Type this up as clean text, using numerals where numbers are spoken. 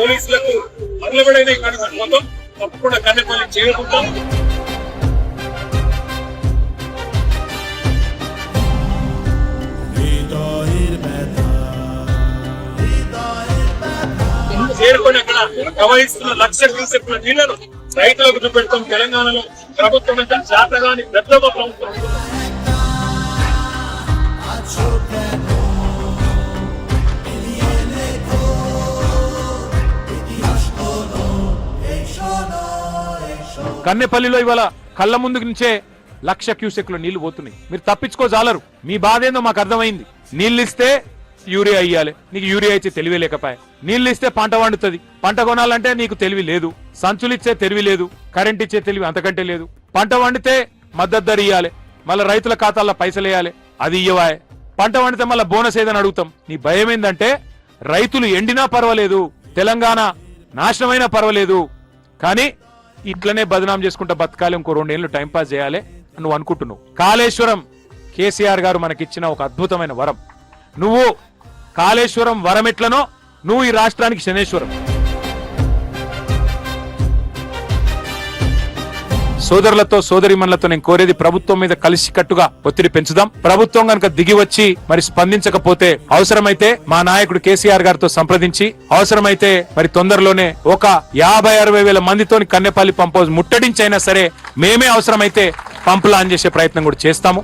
పోలీసులకు అల్లబడైన మొత్తం తప్పకుండా కన్నెపల్లి చేరుకుంటాం. చేరుకొని అక్కడ ప్రవహిస్తున్న 1,00,000 క్యూసెక్కుల నీళ్లను రైతులకు చూపెడతాం. తెలంగాణలో ప్రభుత్వం అంటే జాతగాని పెద్ద ప్రభుత్వం. కన్నెపల్లిలో ఇవాళ కళ్ళ ముందుకు నుంచే 1,00,000 క్యూసెక్ల నీళ్లు పోతున్నాయి. మీరు తప్పించుకోజాలరు. మీ బాధ ఏందో మాకు అర్థమైంది. నీళ్ళు ఇస్తే యూరియా ఇయ్యాలి, నీకు యూరియా ఇచ్చే తెలివి లేకపోయా. నీళ్ళు ఇస్తే పంట వండుతుంది, పంట కొనాలంటే నీకు తెలివి లేదు. సంచులు ఇచ్చే తెలివి లేదు, కరెంట్ ఇచ్చే తెలివి అంతకంటే లేదు. పంట వండితే మద్దతు ధర ఇయ్యాలి, మళ్ళీ రైతుల ఖాతాల్లో పైసలు వేయాలి, అది ఇయ్యవాయే. పంట వండితే మళ్ళీ బోనస్ ఏదని అడుగుతాం. నీ భయం ఏందంటే రైతులు ఎండినా పర్వాలేదు, తెలంగాణ నాశనమైనా పర్వాలేదు, కానీ ఇట్లనే బదనాం చేసుకుంటా బతకాలి, ఇంకో 2 ఏళ్ళు టైంపాస్ చేయాలి నువ్వు అనుకుంటున్నావు. కాళేశ్వరం కేసీఆర్ గారు మనకిచ్చిన ఒక అద్భుతమైన వరం. నువ్వు కాళేశ్వరం వరం ఎట్లనో నువ్వు ఈ రాష్ట్రానికి శనేశ్వరం. సోదరులతో సోదరిమణులతో నేను కోరేది ప్రభుత్వం మీద కలిసికట్టుగా ఒత్తిడి పెంచుదాం. ప్రభుత్వం కనుక దిగి వచ్చి మరి స్పందించకపోతే అవసరమైతే మా నాయకుడు కేసీఆర్ గారితో సంప్రదించి అవసరమైతే మరి తొందరలోనే ఒక 50-60 వేల మందితోని కన్నెపల్లి పంప్ హౌస్ ముట్టడించైనా సరే మేమే అవసరమైతే పంపులు ఆన్ చేసే ప్రయత్నం కూడా చేస్తాము.